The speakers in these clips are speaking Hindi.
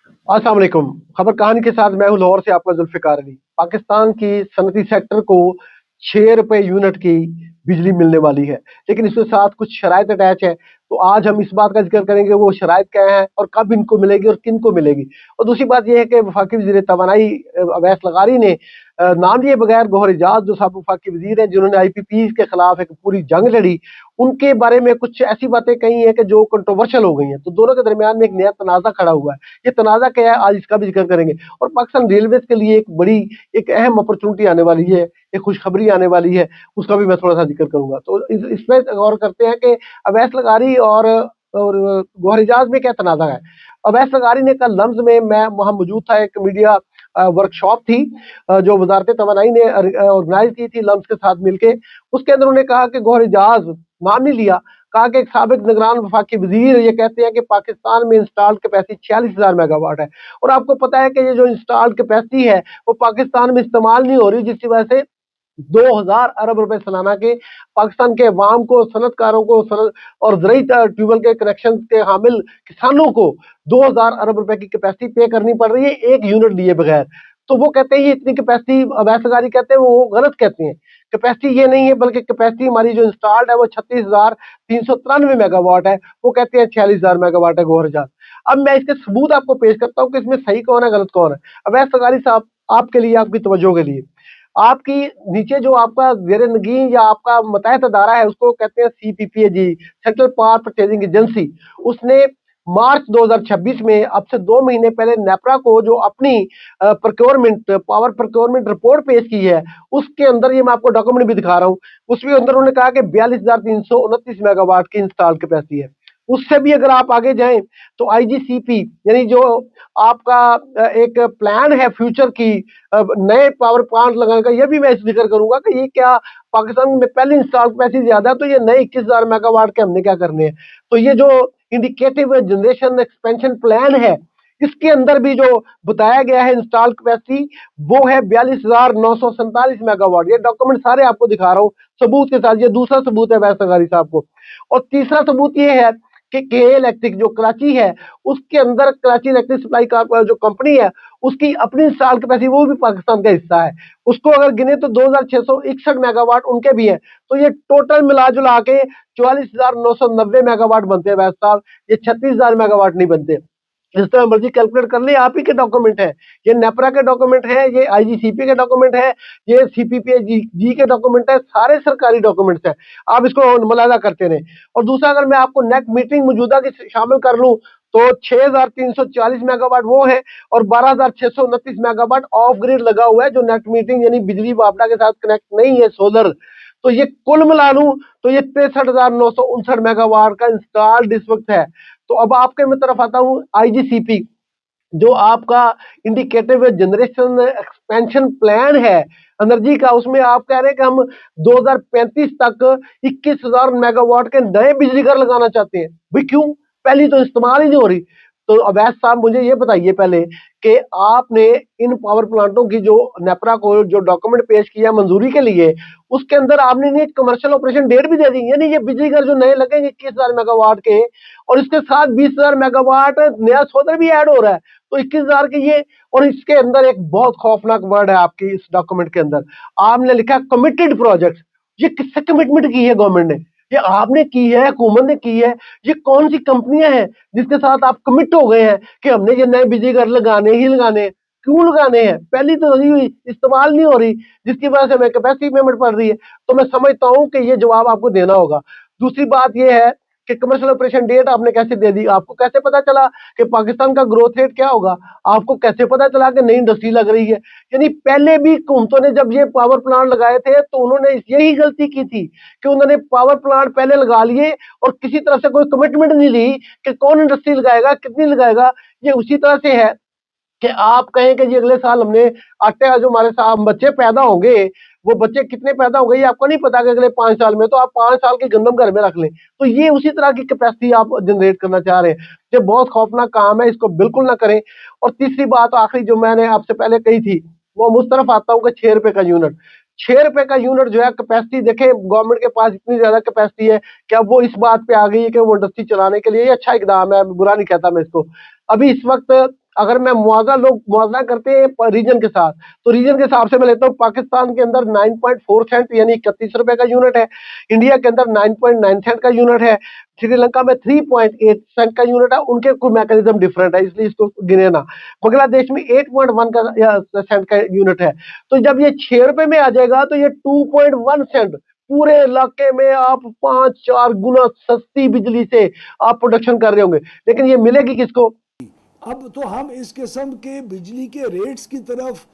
अस्सलाम वालेकुम। खबर कहानी के साथ मैं हूं लाहौर से आपका जुल्फ़िकार अली। पाकिस्तान की सनती सेक्टर को 6 रुपए यूनिट की बिजली मिलने वाली है, लेकिन इसके साथ कुछ शराइत अटैच है। तो आज हम इस बात का ज़िक्र करेंगे वो शराइत क्या है और कब इनको मिलेगी और किनको मिलेगी। और दूसरी बात ये है कि वफ़ाकी वज़ीर तवानाई अवैस लगारी ने नाम लिए बगैर गौहर एजाज जो साबिक़ वफ़ाकी वज़ीर हैं जिन्होंने आईपीपी के खिलाफ एक पूरी जंग लड़ी, उनके बारे में कुछ ऐसी बातें कही हैं कि जो कंट्रोवर्शियल हो गई हैं। तो दोनों के दरमियान में एक नया तनाज़ा खड़ा हुआ है। ये तनाज़ा क्या है, आज इसका भी ज़िक्र करेंगे। और पाकिस्तान रेलवेज़ के लिए एक अहम अपॉर्चुनिटी आने वाली है, एक खुशखबरी आने वाली है, उसका भी मैं थोड़ा-सा ज़िक्र करूँगा। तो इस इसमें गौर करते हैं कि अवैस लगारी और गौहर एजाज में क्या तनाज़ा है। अवैस लगारी ने कल लम्ज़ में मैं वहाँ मौजूद था, एक मीडिया वर्कशॉप थी जो वज़ारत तवानाई ने ऑर्गेनाइज़ की थी लम्ज़ के साथ मिलके। उसके अंदर उन्होंने कहा कि गौहर एजाज नाम नहीं लिया, कहा कि एक साबिक़ निगरान वफ़ाकी वज़ीर ये कहते हैं कि पाकिस्तान में इंस्टॉल्ड कैपेसिटी 46,000 मेगावाट है। और आपको पता है कि ये जो इंस्टॉल्ड कैपेसिटी है, वो पाकिस्तान में इस्तेमाल नहीं हो रही, जिसकी वजह से 2000 अरब रुपए सालाना के पाकिस्तान के अवाम को, सनतकारों को, सनत और ज़रूरी ट्यूबवेल के कनेक्शन के हामिल किसानों को 2000 अरब रुपए की कैपेसिटी पे करनी पड़ रही है, 1 यूनिट लिए बगैर। तो वो कहते हैं ये इतनी कैपेसिटी अवैस लगारी कहते हैं वो गलत कहते हैं। कैपेसिटी ये नहीं है, बल्कि कैपेसिटी हमारी जो इंस्टॉल्ड है वो 36,393 मेगावाट है। वो कहते हैं 46,000 मेगावाट है गौहर एजाज। अब मैं इसके सबूत आपको पेश करता हूँ कि इसमें सही कौन है, गलत कौन है। अवैस लगारी साहब, आपके लिए, आपकी तवज्जो के लिए, आपकी नीचे जो आपका ज़ेर-ए-नगीन या आपका मतहत अदारा है उसको कहते हैं सीपीपीएजी, सेंट्रल पावर परचेजिंग एजेंसी। उसने मार्च 2026 में, अब से 2 महीने पहले, नेपरा को जो अपनी पावर प्रोक्योरमेंट रिपोर्ट पेश की है, उसके अंदर ये मैं आपको डॉक्यूमेंट भी दिखा रहा हूँ। उसके अंदर उन्होंने कहा कि 42,329 मेगावाट की इंस्टॉल्ड कैपेसिटी है। उससे भी अगर आप आगे जाएँ तो आईजीसीपी यानी जो आपका एक प्लान है फ्यूचर की नए पावर प्लांट लगाने का, ये भी मैं ज़िक्र करूँगा कि ये क्या पाकिस्तान में पहले इंस्टॉल कैपेसिटी ज़्यादा है, तो ये नए 21,000 मेगावाट के हमने क्या करने हैं। तो ये जो इंडिकेटिव जनरेशन एक्सपेंशन प्लान है, इसके अंदर भी जो बताया गया है इंस्टॉल कैपेसिटी, वो है 42,947 मेगावाट। ये डॉक्यूमेंट सारे आपको दिखा रहा हूँ सबूत के साथ। ये दूसरा सबूत है वैस लगारी साहब को। और तीसरा सबूत ये है कि के इलेक्ट्रिक जो कराची है, उसके अंदर कराची इलेक्ट्रिक सप्लाई जो कंपनी है, उसकी अपनी इंस्टॉल कैपेसिटी वो भी पाकिस्तान का हिस्सा है। उसको अगर गिने तो 2,661 मेगावाट उनके भी हैं। तो ये टोटल मिला-जुला के 44,990 मेगावाट बनते हैं वैस साहब, ये 36,000 मेगावाट नहीं बनते। जिस तरह मर्जी कैलकुलेट कर ले, आप ही के डॉक्यूमेंट है, ये नेपरा के डॉक्यूमेंट है, ये आईजीसीपी के डॉक्यूमेंट है, ये सीपीपीजी के डॉक्यूमेंट है, सारे सरकारी डॉक्यूमेंट्स हैं। आप इसको मुलाजा करते रहें। और दूसरा, अगर मैं आपको नेट मीटरिंग मौजूदा की शामिल कर लूं तो 6,340 मेगावाट वो है और 12,629 मेगावाट ऑफ ग्रिड लगा हुआ है, जो नेट मीटरिंग यानी बिजली वापडा के साथ कनेक्ट नहीं है, सोलर। तो ये कुल मिला लूं तो ये 63,959 मेगावाट का इंस्टॉल्ड इस वक्त है। तो अब आपके मैं तरफ आता हूँ आईजीसीपी, जो आपका इंडिकेटिव जनरेशन एक्सपेंशन प्लान है एनर्जी का, उसमें आप कह रहे हैं कि हम 2035 तक 21,000 मेगावाट के नए बिजली घर लगाना चाहते हैं। भाई क्यों? पहली तो इस्तेमाल ही नहीं हो रही। तो अवैस साहब, मुझे ये बताइए पहले कि आपने इन पावर प्लांटों की जो नेपरा को जो डॉक्यूमेंट पेश किया मंजूरी के लिए, उसके अंदर आपने नहीं कमर्शियल ऑपरेशन डेट भी दे दी, यानी ये बिजली घर जो नए लगेंगे 21,000 मेगावाट के, और इसके साथ 20,000 मेगावाट नया सोलर भी ऐड हो रहा है, तो 21,000 की ये। और इसके अंदर एक बहुत खौफनाक वर्ड है आपकी इस डॉक्यूमेंट के अंदर, आपने लिखा कमिटेड प्रोजेक्ट। ये किससे कमिटमेंट की है गवर्नमेंट ने? ये आपने की है, हुकूमत ने की है। ये कौन सी कंपनियां हैं जिसके साथ आप कमिट हो गए हैं कि हमने ये नए बिजली घर लगाने ही लगाने हैं? क्यों लगाने हैं? पहली तो लगी हुई इस्तेमाल नहीं हो रही, जिसकी वजह से हमें कैपेसिटी पेमेंट पड़ रही है। तो मैं समझता हूं कि ये जवाब आपको देना होगा। दूसरी बात यह है कि कमर्शियल ऑपरेशन डेट आपने कैसे दे दी? आपको कैसे पता चला कि पाकिस्तान का ग्रोथ रेट क्या होगा? आपको कैसे पता चला कि नई इंडस्ट्री लग रही है? यानी पहले भी हुकूमतों ने जब ये पावर प्लांट लगाए थे तो उन्होंने यही गलती की थी कि उन्होंने पावर प्लांट पहले लगा लिए और किसी तरह से कोई कमिटमेंट नहीं ली कि कौन इंडस्ट्री लगाएगा, कितनी लगाएगा। ये उसी तरह से है कि आप कहें कि जी अगले साल हमने आटे का जो हमारे साथ बच्चे पैदा होंगे, वो बच्चे कितने पैदा होंगे ये आपको नहीं पता कि अगले 5 साल में, तो आप 5 साल की गंदम घर में रख लें। तो ये उसी तरह की कैपेसिटी आप जनरेट करना चाह रहे हैं। ये बहुत खौफनाक काम है, इसको बिल्कुल ना करें। और तीसरी बात आखिरी जो मैंने आपसे पहले कही थी, वो मुझ तरफ आता हूँ कि 6 रुपए का यूनिट। 6 रुपए का यूनिट जो है कैपेसिटी, देखें गवर्नमेंट के पास इतनी ज्यादा कैपेसिटी है कि अब वो इस बात पे आ गई है कि वो इंडस्ट्री चलाने के लिए ये अच्छा इकदाम है, बुरा नहीं कहता मैं इसको। अभी इस वक्त अगर मैं लोग मुआवजा करते हैं रीजन के साथ, तो रीजन के हिसाब से मैं लेता हूँ, पाकिस्तान के अंदर 9.4 सेंट यानी 31 रुपए का यूनिट है, इंडिया के अंदर 9.9 सेंट का यूनिट है, श्रीलंका में 3.8 सेंट का यूनिट है, उनके कोई मैकेनिज्म डिफरेंट है इसलिए इसको गिने ना। बांग्लादेश में 8.1 का सेंट का यूनिट है। तो जब ये 6 रुपए में आ जाएगा तो ये 2.1 सेंट पूरे इलाके में आप 5-4 गुना सस्ती बिजली से आप प्रोडक्शन कर रहे होंगे, लेकिन ये मिलेगी किसको? अब तो हम इस किस्म के बिजली के रेट्स की तरफ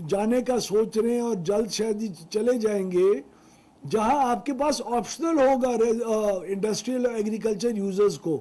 जाने का सोच रहे हैं और जल्द शायद ही चले जाएंगे, जहां आपके पास ऑप्शनल होगा इंडस्ट्रियल और एग्रीकल्चर यूजर्स को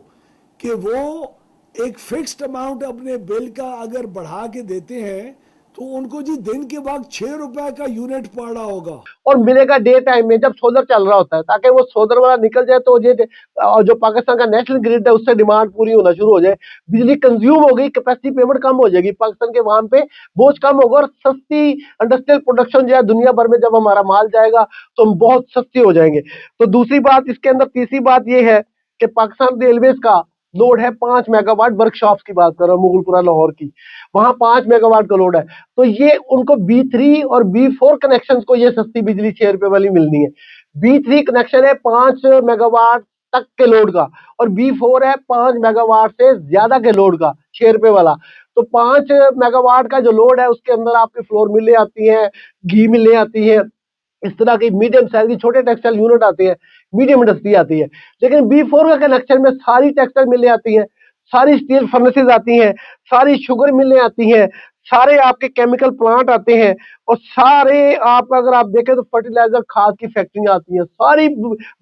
कि वो एक फिक्स्ड अमाउंट अपने बिल का अगर बढ़ा के देते हैं तो उनको जी दिन के बाद 6 रुपए का यूनिट पड़ रहा होगा। और मिलेगा डे टाइम में जब सोलर चल रहा होता है, ताकि वो सोलर वाला निकल जाए तो ये जो पाकिस्तान का नेशनल ग्रिड है उससे डिमांड पूरी होना शुरू हो जाए, बिजली कंज्यूम होगी, कैपेसिटी पेमेंट कम हो जाएगी, पाकिस्तान के वहां पे बोझ कम होगा और सस्ती इंडस्ट्रियल प्रोडक्शन जो है दुनिया भर में जब हमारा माल जाएगा तो हम बहुत सस्ती हो जाएंगे। तो दूसरी बात इसके अंदर, तीसरी बात ये है कि पाकिस्तान रेलवेज का लोड है 5 मेगावाट, वर्कशॉप्स की बात कर रहा हूँ मुगलपुरा लाहौर की, वहां 5 मेगावाट का लोड है। तो ये उनको B3 और B4 कनेक्शन को ये सस्ती बिजली 6 रुपए वाली मिलनी है। B3 कनेक्शन है 5 मेगावाट तक के लोड का और B4 है 5 मेगावाट से ज्यादा के लोड का 6 रुपए वाला। तो 5 मेगावाट का जो लोड है उसके अंदर आपकी फ्लोर मिलें आती हैं, घी मिलें आती हैं, इस तरह की मीडियम साइज की छोटे टेक्सटाइल यूनिट आते हैं, मीडियम इंडस्ट्री आती है। लेकिन B4 का कनेक्शन में सारी टेक्सटाइल मिलें आती हैं, सारी स्टील फर्नेसेस आती हैं, सारी शुगर मिलें आती हैं, सारे आपके केमिकल प्लांट आते हैं और सारे आप अगर आप देखें तो फर्टिलाइजर खाद की फैक्ट्रियां आती हैं, सारी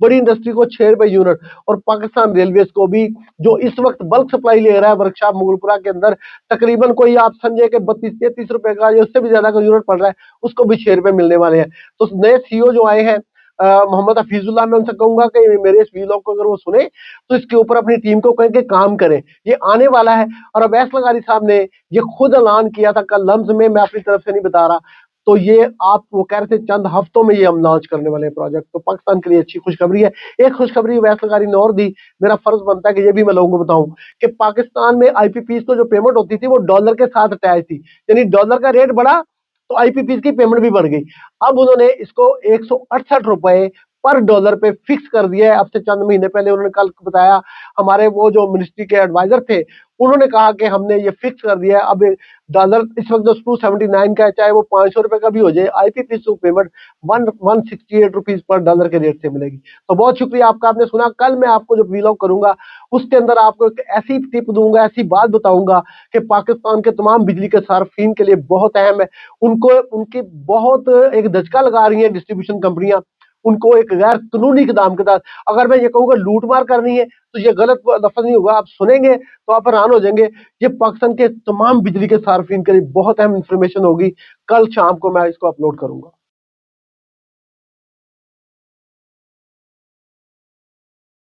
बड़ी इंडस्ट्री को 6 रुपए यूनिट। और पाकिस्तान रेलवेज को भी जो इस वक्त बल्क सप्लाई ले रहा है वर्कशॉप मुगलपुरा के अंदर, तकरीबन कोई आप समझे कि 32-33 रुपए का या उससे भी ज्यादा का यूनिट पड़ रहा है, उसको भी 6 रुपए मिलने वाले हैं। तो नए सीईओ जो आए हैं मोहम्मद हफीजुल्लाह, मैं उनसे कहूंगा कि मेरे इस वीलॉग को अगर वो सुने तो इसके ऊपर अपनी टीम को कहें कि काम करें, ये आने वाला है। और अवैस लगारी साहब ने ये खुद ऐलान किया था कल लम्ज में, मैं अपनी तरफ से नहीं बता रहा, तो ये आप वो कह रहे थे चंद हफ्तों में ये हम लॉन्च करने वाले हैं प्रोजेक्ट। तो पाकिस्तान के लिए अच्छी खुशखबरी है। एक खुशखबरी अवैस लगारी ने और दी, मेरा फर्ज बनता है कि ये भी मैं लोगों को बताऊं कि पाकिस्तान में आईपीपीज को जो पेमेंट होती थी वो डॉलर के साथ अटैच थी, यानी डॉलर का रेट बढ़ा तो आईपीपीज की पेमेंट भी बढ़ गई। अब उन्होंने इसको 168 रुपए पर डॉलर पे फिक्स कर दिया है। अब से चंद महीने पहले उन्होंने कल बताया, हमारे वो जो मिनिस्ट्री के एडवाइजर थे उन्होंने कहा कि हमने ये फिक्स कर दिया है। अब डॉलर इस वक्त जो 279 का है, चाहे वो 500 रुपए का भी हो जाए, IPP payment 168 rupees per dollar के रेट से मिलेगी। तो बहुत शुक्रिया आपका, आपने सुना। कल मैं आपको जो वीलॉग करूंगा उसके अंदर आपको एक ऐसी टिप दूंगा, ऐसी बात बताऊंगा कि पाकिस्तान के तमाम बिजली के सार्फिन के लिए बहुत अहम है। उनको उनकी बहुत एक धचका लगा रही है डिस्ट्रीब्यूशन कंपनियां, उनको एक गैर कानूनी इकदाम के तहत। अगर मैं ये कहूँगा लूट मार करनी है तो ये गलत लफ्ज नहीं होगा, आप सुनेंगे तो आप हैरान हो जाएंगे। ये पाकिस्तान के तमाम बिजली के सार्फिन के लिए बहुत अहम इंफॉर्मेशन होगी। कल शाम को मैं इसको अपलोड करूंगा।